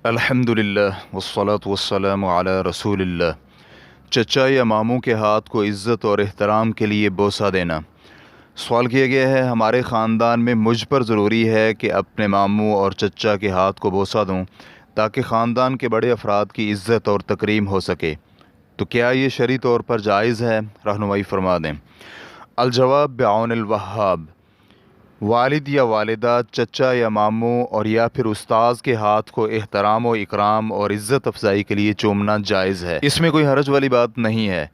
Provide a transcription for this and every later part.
الحمدللہ والصلاة والسلام علی رسول اللہ۔ چچایاماموں کے ہاتھ کو عزت اور احترام کے لیے بوسہ دینا۔ سوال کیا گیا ہے، ہمارے خاندان میں مجھ پر ضروری ہے کہ اپنے ماموں اور چچا کے ہاتھ کو بوسہ دوں تاکہ خاندان کے بڑے افراد کی عزت اور تکریم ہو سکے، تو کیا یہ شرعی طور پر جائز ہے؟ رہنمائی فرما دیں۔ الجواب بعون الوہاب۔ والد یا والدہ، چچا یا ماموں اور یا پھر استاذ کے ہاتھ کو احترام و اکرام اور عزت افزائی کے لیے چومنا جائز ہے، اس میں کوئی حرج والی بات نہیں ہے،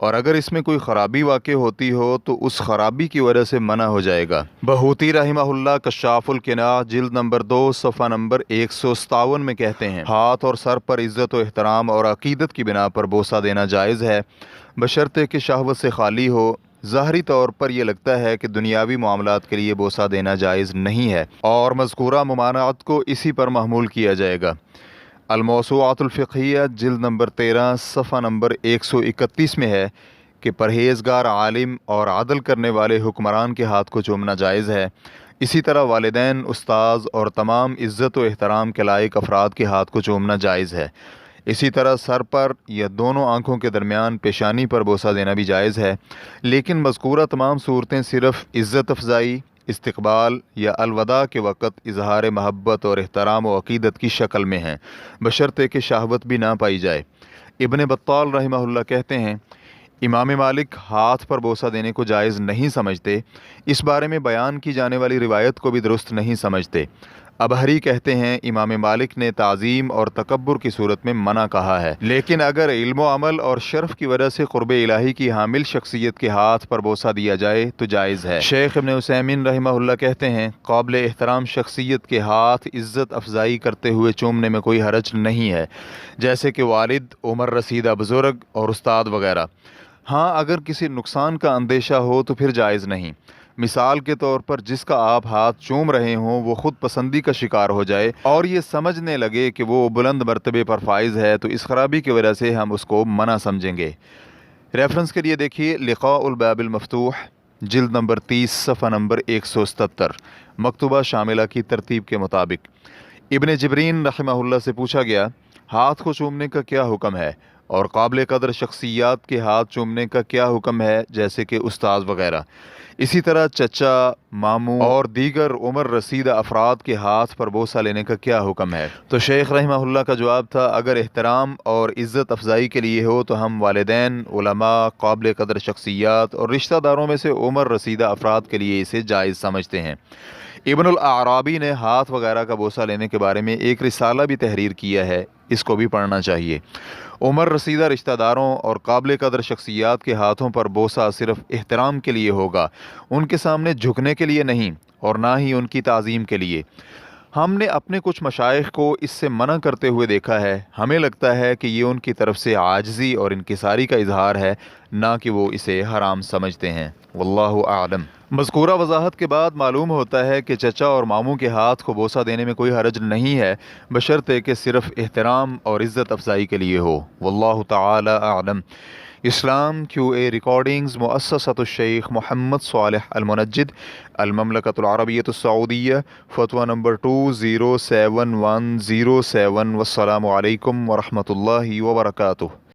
اور اگر اس میں کوئی خرابی واقع ہوتی ہو تو اس خرابی کی وجہ سے منع ہو جائے گا۔ بہوتی رحمہ اللہ کشاف القناع جلد نمبر 2 صفحہ نمبر 157 میں کہتے ہیں، ہاتھ اور سر پر عزت و احترام اور عقیدت کی بنا پر بوسہ دینا جائز ہے، بشرطے کہ شہوت سے خالی ہو۔ ظاہری طور پر یہ لگتا ہے کہ دنیاوی معاملات کے لیے بوسہ دینا جائز نہیں ہے، اور مذکورہ ممانعت کو اسی پر محمول کیا جائے گا۔ الموسوعۃ الفقہیہ جلد نمبر 13 صفحہ نمبر 131 میں ہے کہ پرہیزگار عالم اور عدل کرنے والے حکمران کے ہاتھ کو چومنا جائز ہے۔ اسی طرح والدین، استاذ اور تمام عزت و احترام کے لائق افراد کے ہاتھ کو چومنا جائز ہے۔ اسی طرح سر پر یا دونوں آنکھوں کے درمیان پیشانی پر بوسہ دینا بھی جائز ہے، لیکن مذکورہ تمام صورتیں صرف عزت افزائی، استقبال یا الوداع کے وقت اظہار محبت اور احترام و عقیدت کی شکل میں ہیں، بشرطے کہ شہوت بھی نہ پائی جائے۔ ابن بطال رحمہ اللہ کہتے ہیں، امام مالک ہاتھ پر بوسہ دینے کو جائز نہیں سمجھتے، اس بارے میں بیان کی جانے والی روایت کو بھی درست نہیں سمجھتے۔ ابہری کہتے ہیں، امام مالک نے تعظیم اور تکبر کی صورت میں منع کہا ہے، لیکن اگر علم و عمل اور شرف کی وجہ سے قرب الہی کی حامل شخصیت کے ہاتھ پر بوسہ دیا جائے تو جائز ہے۔ شیخ ابن عثیمین رحمہ اللہ کہتے ہیں، قابل احترام شخصیت کے ہاتھ عزت افزائی کرتے ہوئے چومنے میں کوئی حرج نہیں ہے، جیسے کہ والد، عمر رسیدہ بزرگ اور استاد وغیرہ۔ ہاں، اگر کسی نقصان کا اندیشہ ہو تو پھر جائز نہیں۔ مثال کے طور پر جس کا آپ ہاتھ چوم رہے ہوں وہ خود پسندی کا شکار ہو جائے اور یہ سمجھنے لگے کہ وہ بلند مرتبے پر فائز ہے، تو اس خرابی کی وجہ سے ہم اس کو منع سمجھیں گے۔ ریفرنس کے لیے دیکھیے لقاء الباب المفتوح جلد نمبر 30 صفحہ نمبر 177، مکتوبہ شاملہ کی ترتیب کے مطابق۔ ابن جبرین رحمہ اللہ سے پوچھا گیا، ہاتھ کو چومنے کا کیا حکم ہے، اور قابل قدر شخصیات کے ہاتھ چومنے کا کیا حکم ہے، جیسے کہ استاذ وغیرہ؟ اسی طرح چچا، ماموں اور دیگر عمر رسیدہ افراد کے ہاتھ پر بوسہ لینے کا کیا حکم ہے؟ تو شیخ رحمہ اللہ کا جواب تھا، اگر احترام اور عزت افزائی کے لیے ہو تو ہم والدین، علماء، قابل قدر شخصیات اور رشتہ داروں میں سے عمر رسیدہ افراد کے لیے اسے جائز سمجھتے ہیں۔ ابن الاعرابی نے ہاتھ وغیرہ کا بوسہ لینے کے بارے میں ایک رسالہ بھی تحریر کیا ہے، اس کو بھی پڑھنا چاہیے۔ عمر رسیدہ رشتہ داروں اور قابل قدر شخصیات کے ہاتھوں پر بوسہ صرف احترام کے لیے ہوگا، ان کے سامنے جھکنے کے لیے نہیں، اور نہ ہی ان کی تعظیم کے لیے۔ ہم نے اپنے کچھ مشائخ کو اس سے منع کرتے ہوئے دیکھا ہے، ہمیں لگتا ہے کہ یہ ان کی طرف سے عاجزی اور انکساری کا اظہار ہے، نہ کہ وہ اسے حرام سمجھتے ہیں۔ واللہ اعلم۔ مذکورہ وضاحت کے بعد معلوم ہوتا ہے کہ چچا اور ماموں کے ہاتھ کو بوسہ دینے میں کوئی حرج نہیں ہے، بشرطے کہ صرف احترام اور عزت افزائی کے لیے ہو۔ واللہ تعالی اعلم۔ اسلام QA ریکارڈنگز، مؤسسۃ الشیخ محمد صالح المنجد، المملکۃ العربیۃ السعودیہ، فتویٰ نمبر 207107۔ والسلام علیکم ورحمۃ اللہ وبرکاتہ۔